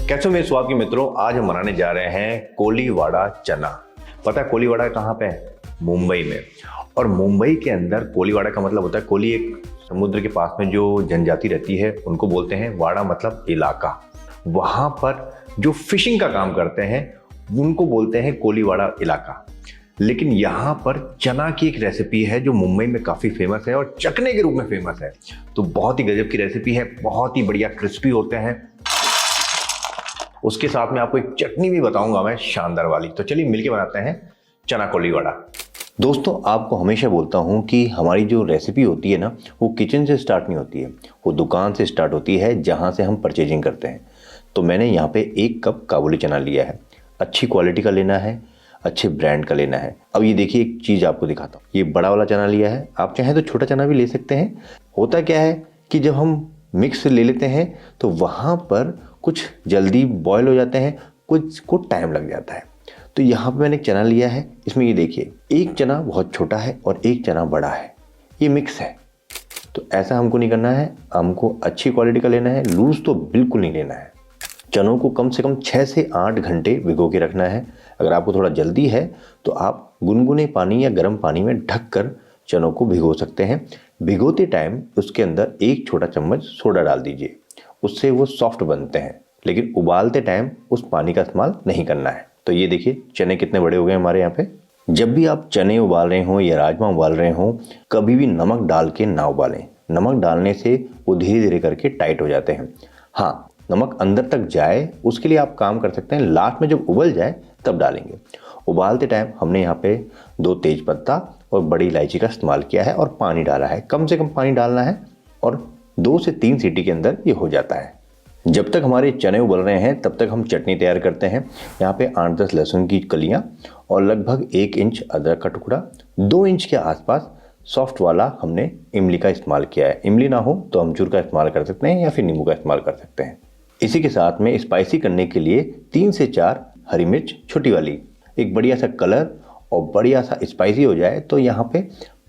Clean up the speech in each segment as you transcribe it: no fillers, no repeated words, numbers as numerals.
कैसे हो मेरे स्वाद के मित्रों। आज हम बनाने जा रहे हैं कोलीवाड़ा चना। पता है कोलीवाड़ा कहाँ पे है? मुंबई में। और मुंबई के अंदर कोलीवाड़ा का मतलब होता है, कोली एक समुद्र के पास में जो जनजाति रहती है उनको बोलते हैं, वाड़ा मतलब इलाका। वहां पर जो फिशिंग का काम करते हैं उनको बोलते हैं कोलीवाड़ा इलाका। लेकिन यहाँ पर चना की एक रेसिपी है जो मुंबई में काफ़ी फेमस है और चखने के रूप में फेमस है। तो बहुत ही गजब की रेसिपी है, बहुत ही बढ़िया क्रिस्पी होते हैं। उसके साथ में आपको एक चटनी भी बताऊंगा मैं, शानदार वाली। तो चलिए मिलके बनाते हैं चना कोलीवाड़ा। दोस्तों, आपको हमेशा बोलता हूँ कि हमारी जो रेसिपी होती है ना, वो किचन से स्टार्ट नहीं होती है, वो दुकान से स्टार्ट होती है जहाँ से हम परचेजिंग करते हैं। तो मैंने यहाँ पे 1 कप काबुली चना लिया है। अच्छी क्वालिटी का लेना है, अच्छे ब्रांड का लेना है। अब ये देखिए, एक चीज़ आपको दिखाता हूँ। ये बड़ा वाला चना लिया है, आप चाहें तो छोटा चना भी ले सकते हैं। होता क्या है कि जब हम मिक्स ले लेते हैं तो वहाँ पर कुछ जल्दी बॉयल हो जाते हैं, कुछ को टाइम लग जाता है। तो यहाँ पे मैंने एक चना लिया है। इसमें ये देखिए, एक चना बहुत छोटा है और एक चना बड़ा है, ये मिक्स है। तो ऐसा हमको नहीं करना है, हमको अच्छी क्वालिटी का लेना है, लूज तो बिल्कुल नहीं लेना है। चनों को कम से कम 6 से 8 घंटे भिगो के रखना है। अगर आपको थोड़ा जल्दी है तो आप गुनगुने पानी या गर्म पानी में ढककर चनों को भिगो सकते हैं। भिगोते टाइम उसके अंदर 1 छोटा चम्मच सोडा डाल दीजिए, उससे वो सॉफ्ट बनते हैं। लेकिन उबालते टाइम उस पानी का इस्तेमाल नहीं करना है। तो ये देखिए, चने कितने बड़े हो गए हमारे यहाँ पे। जब भी आप चने उबाल रहे हो या राजमा उबाल रहे हो, कभी भी नमक डाल के ना उबालें। नमक डालने से वो धीरे धीरे करके टाइट हो जाते हैं। हाँ, नमक अंदर तक जाए उसके लिए आप काम कर सकते हैं, लास्ट में जब उबल जाए तब डालेंगे। उबालते टाइम हमने यहाँ पे 2 तेज पत्ता और बड़ी इलायची का इस्तेमाल किया है और पानी डाला है। कम से कम पानी डालना है और 2 से 3 सीटी के अंदर ये हो जाता है। जब तक हमारे चने उबल रहे हैं तब तक हम चटनी तैयार करते हैं। यहाँ पे 8-10 लहसुन की कलियाँ और लगभग 1 इंच अदरक का टुकड़ा, 2 इंच के आसपास सॉफ्ट वाला हमने इमली का इस्तेमाल किया है। इमली ना हो तो अमचूर का इस्तेमाल कर सकते हैं या फिर नींबू का इस्तेमाल कर सकते हैं। इसी के साथ में स्पाइसी करने के लिए 3 से 4 हरी मिर्च छोटी वाली, एक बढ़िया सा कलर और बढ़िया सा स्पाइसी हो जाए तो यहाँ पे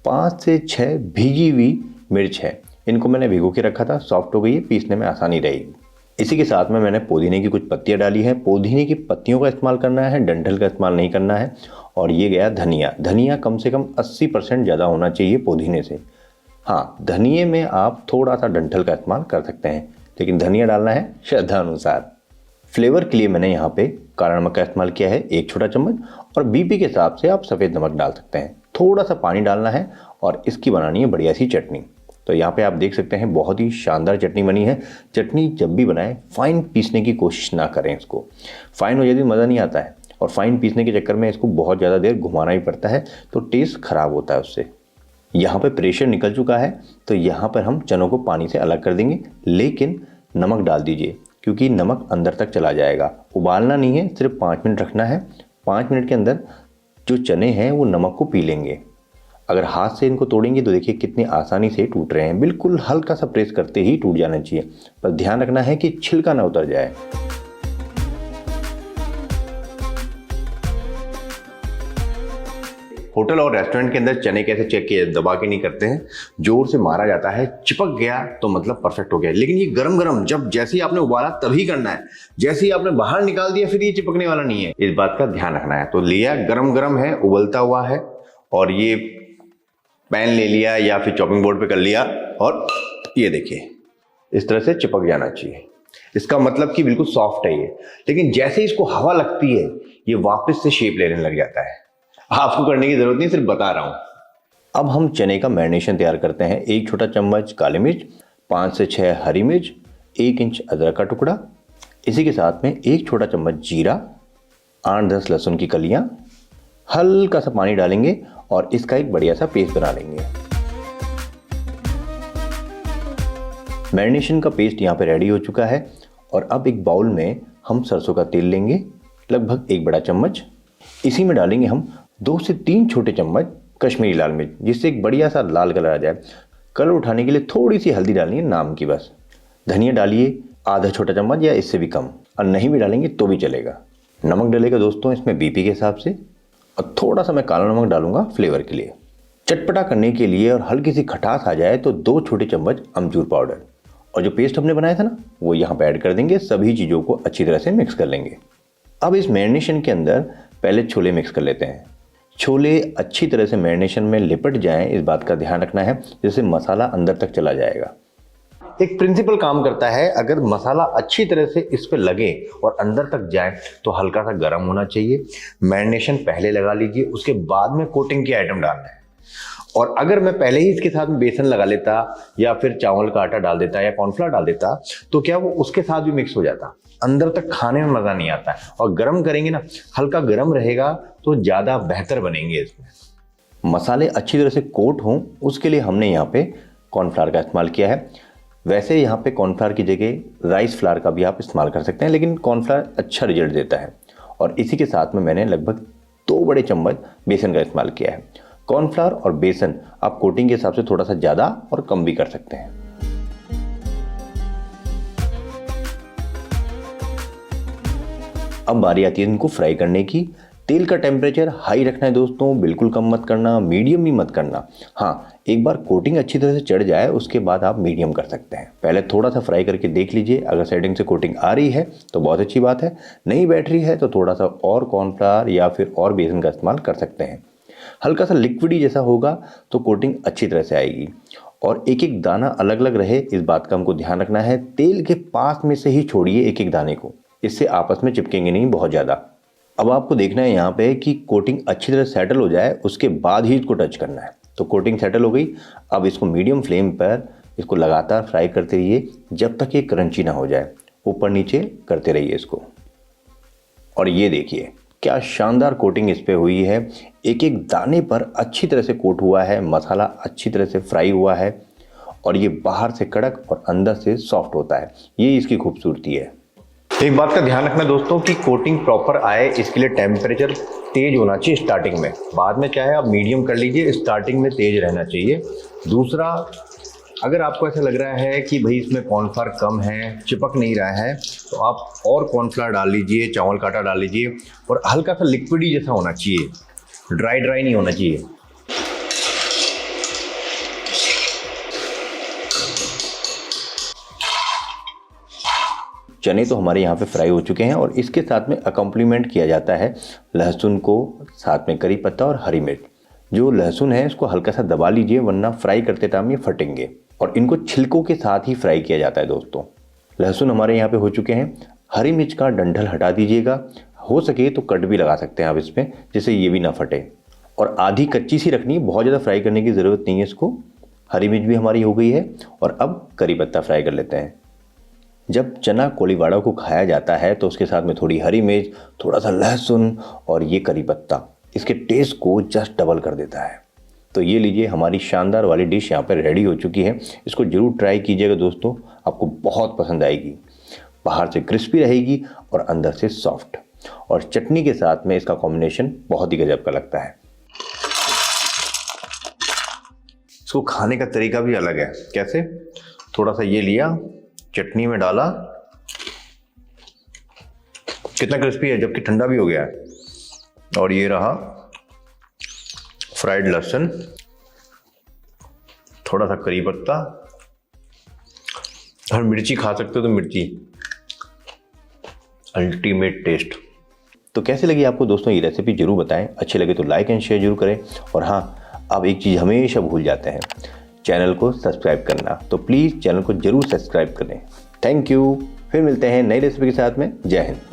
5 से 6 भीगी हुई मिर्च है। इनको मैंने भिगो के रखा था, सॉफ्ट हो गई है, पीसने में आसानी रहेगी। इसी के साथ में मैंने पुदीने की कुछ पत्तियाँ डाली हैं। पुदीने की पत्तियों का इस्तेमाल करना है, डंठल का इस्तेमाल नहीं करना है। और ये गया धनिया। धनिया कम से कम 80% ज़्यादा होना चाहिए पुदीने से। हाँ, धनिये में आप थोड़ा सा डंठल का इस्तेमाल कर सकते हैं, लेकिन धनिया डालना है श्रद्धा अनुसार। फ्लेवर के लिए मैंने यहाँ पे काला नमक का इस्तेमाल किया है 1 छोटा चम्मच, और बीपी के हिसाब से आप सफ़ेद नमक डाल सकते हैं। थोड़ा सा पानी डालना है और इसकी बनानी है बढ़िया सी चटनी। तो यहाँ पे आप देख सकते हैं बहुत ही शानदार चटनी बनी है। चटनी जब भी बनाएं फाइन पीसने की कोशिश ना करें, इसको फाइन हो जाती मज़ा नहीं आता है, और फाइन पीसने के चक्कर में इसको बहुत ज़्यादा देर घुमाना भी पड़ता है तो टेस्ट ख़राब होता है उससे। यहाँ पे प्रेशर निकल चुका है तो यहाँ पर हम चनों को पानी से अलग कर देंगे, लेकिन नमक डाल दीजिए क्योंकि नमक अंदर तक चला जाएगा। उबालना नहीं है, सिर्फ 5 मिनट रखना है। 5 मिनट के अंदर जो चने हैं वो नमक को पी लेंगे। अगर हाथ से इनको तोड़ेंगे तो देखिए कितनी आसानी से टूट रहे हैं। बिल्कुल हल्का सा प्रेस करते ही टूट जाना चाहिए, पर ध्यान रखना है कि छिलका ना उतर जाए। होटल और रेस्टोरेंट के अंदर चने कैसे चेक किए? दबा के नहीं करते हैं, जोर से मारा जाता है। चिपक गया तो मतलब परफेक्ट हो गया। लेकिन ये गरम गरम जब जैसे ही आपने उबाला तभी करना है, जैसे ही आपने बाहर निकाल दिया फिर ये चिपकने वाला नहीं है। इस बात का ध्यान रखना है। तो लिया, गरम गरम है, उबलता हुआ है, और ये पैन ले लिया या फिर चॉपिंग बोर्ड पे कर लिया, और ये देखिए इस तरह से चिपक जाना चाहिए। इसका मतलब कि बिल्कुल सॉफ्ट है ये। लेकिन जैसे इसको हवा लगती है ये वापस से शेप लेने लग जाता है। आपको करने की जरूरत नहीं, सिर्फ बता रहा हूं। अब हम चने का मैरिनेशन तैयार करते हैं। 1 छोटा चम्मच काली मिर्च, 5 से 6 हरी मिर्च, 1 इंच अदरक का टुकड़ा, इसी के साथ में 1 छोटा चम्मच जीरा, 8-10 लहसुन की कलियां, हल्का सा पानी डालेंगे और इसका एक बढ़िया सा पेस्ट बना लेंगे। मैरिनेशन का पेस्ट यहाँ पे रेडी हो चुका है। और अब एक बाउल में हम सरसों का तेल लेंगे, लगभग 1 बड़ा चम्मच। इसी में डालेंगे हम 2 से 3 छोटे चम्मच कश्मीरी लाल मिर्च, जिससे एक बढ़िया सा लाल कलर आ जाए। कलर उठाने के लिए थोड़ी सी हल्दी डालनी है, नाम की बस। धनिया डालिए आधा छोटा चम्मच या इससे भी कम, और नहीं भी डालेंगे तो भी चलेगा। नमक डलेगा दोस्तों इसमें बीपी के हिसाब से, और थोड़ा सा मैं काला नमक डालूंगा फ्लेवर के लिए। चटपटा करने के लिए और हल्की सी खटास आ जाए तो 2 छोटे चम्मच अमचूर पाउडर, और जो पेस्ट हमने बनाया था ना वो यहाँ पे ऐड कर देंगे। सभी चीज़ों को अच्छी तरह से मिक्स कर लेंगे। अब इस मैरिनेशन के अंदर पहले छोले मिक्स कर लेते हैं। छोले अच्छी तरह से मैरिनेशन में लिपट जाएं, इस बात का ध्यान रखना है, जिससे मसाला अंदर तक चला जाएगा। एक प्रिंसिपल काम करता है, अगर मसाला अच्छी तरह से इस पे लगे और अंदर तक जाए तो हल्का सा गर्म होना चाहिए। मैरिनेशन पहले लगा लीजिए, उसके बाद में कोटिंग के आइटम डालना है। और अगर मैं पहले ही इसके साथ में बेसन लगा लेता या फिर चावल का आटा डाल देता या कॉर्नफ्लावर डाल देता तो क्या वो उसके साथ भी मिक्स हो जाता, अंदर तक खाने में मजा नहीं आता। और गर्म करेंगे ना, हल्का गर्म रहेगा तो ज्यादा बेहतर बनेंगे। इसमें मसाले अच्छी तरह से कोट हों उसके लिए हमने यहाँ पे कॉर्नफ्लावर का इस्तेमाल किया है। वैसे यहाँ पे कॉर्नफ्लावर की जगह राइस फ्लावर का भी आप इस्तेमाल कर सकते हैं, लेकिन कॉर्नफ्लावर अच्छा रिजल्ट देता है। और इसी के साथ में मैंने लगभग 2 बड़े चम्मच बेसन का इस्तेमाल किया है। कॉर्नफ्लावर और बेसन आप कोटिंग के हिसाब से थोड़ा सा ज़्यादा और कम भी कर सकते हैं। अब बारी आती है इनको फ्राई करने की। तेल का टेम्परेचर हाई रखना है दोस्तों, बिल्कुल कम मत करना, मीडियम भी मत करना। हाँ, एक बार कोटिंग अच्छी तरह से चढ़ जाए उसके बाद आप मीडियम कर सकते हैं। पहले थोड़ा सा फ्राई करके देख लीजिए, अगर सेटिंग से कोटिंग आ रही है तो बहुत अच्छी बात है, नहीं बैठ रही है तो थोड़ा सा और कॉर्नफ्लावर या फिर और बेसन का इस्तेमाल कर सकते हैं। हल्का सा लिक्विडी जैसा होगा तो कोटिंग अच्छी तरह से आएगी। और एक एक दाना अलग अलग रहे, इस बात का हमको ध्यान रखना है। तेल के पास में से ही छोड़िए एक एक दाने को, इससे आपस में चिपकेंगे नहीं बहुत ज़्यादा। अब आपको देखना है यहाँ पे कि कोटिंग अच्छी तरह सेटल हो जाए, उसके बाद ही इसको टच करना है। तो कोटिंग सेटल हो गई, अब इसको मीडियम फ्लेम पर इसको लगातार फ्राई करते रहिए जब तक ये क्रंची ना हो जाए। ऊपर नीचे करते रहिए इसको। और ये देखिए क्या शानदार कोटिंग इस पे हुई है, एक एक दाने पर अच्छी तरह से कोट हुआ है, मसाला अच्छी तरह से फ्राई हुआ है और ये बाहर से कड़क और अंदर से सॉफ्ट होता है। ये इसकी खूबसूरती है। एक बात का ध्यान रखना दोस्तों कि कोटिंग प्रॉपर आए इसके लिए टेम्परेचर तेज होना चाहिए स्टार्टिंग में, बाद में चाहे आप मीडियम कर लीजिए, स्टार्टिंग में तेज रहना चाहिए। दूसरा, अगर आपको ऐसा लग रहा है कि भाई इसमें कॉर्नफ्लावर कम है, चिपक नहीं रहा है, तो आप और कॉर्नफ्लावर डाल लीजिए, चावल का आटा डाल लीजिए। और हल्का सा लिक्विडी जैसा होना चाहिए, ड्राई नहीं होना चाहिए। चने तो हमारे यहाँ पे फ्राई हो चुके हैं और इसके साथ में अकम्प्लीमेंट किया जाता है लहसुन को, साथ में करी पत्ता और हरी मिर्च। जो लहसुन है इसको हल्का सा दबा लीजिए, वरना फ्राई करते टाइम ये फटेंगे। और इनको छिलकों के साथ ही फ्राई किया जाता है दोस्तों। लहसुन हमारे यहाँ पे हो चुके हैं। हरी मिर्च का डंठल हटा दीजिएगा, हो सके तो कट भी लगा सकते हैं आप इसमें, जिससे ये भी ना फटे। और आधी कच्ची सी रखनी है, बहुत ज़्यादा फ्राई करने की ज़रूरत नहीं है इसको। हरी मिर्च भी हमारी हो गई है और अब करी पत्ता फ्राई कर लेते हैं। जब चना कोलीवाड़ा को खाया जाता है तो उसके साथ में थोड़ी हरी मिर्च, थोड़ा सा लहसुन और ये करी पत्ता इसके टेस्ट को जस्ट डबल कर देता है। तो ये लीजिए, हमारी शानदार वाली डिश यहाँ पर रेडी हो चुकी है। इसको ज़रूर ट्राई कीजिएगा दोस्तों, आपको बहुत पसंद आएगी। बाहर से क्रिस्पी रहेगी और अंदर से सॉफ्ट, और चटनी के साथ में इसका कॉम्बिनेशन बहुत ही गजब का लगता है। इसको खाने का तरीका भी अलग है। कैसे? थोड़ा सा ये लिया, चटनी में डाला, कितना क्रिस्पी है जबकि ठंडा भी हो गया है। और ये रहा फ्राइड लहसुन, थोड़ा सा करी पत्ता, और मिर्ची खा सकते हो तो मिर्ची, अल्टीमेट टेस्ट। तो कैसे लगी आपको दोस्तों ये रेसिपी, जरूर बताएं। अच्छी लगे तो लाइक एंड शेयर जरूर करें। और हाँ, आप एक चीज़ हमेशा भूल जाते हैं, चैनल को सब्सक्राइब करना, तो प्लीज़ चैनल को जरूर सब्सक्राइब करें। Thank you. फिर मिलते हैं नई रेसिपी के साथ में। जय हिंद।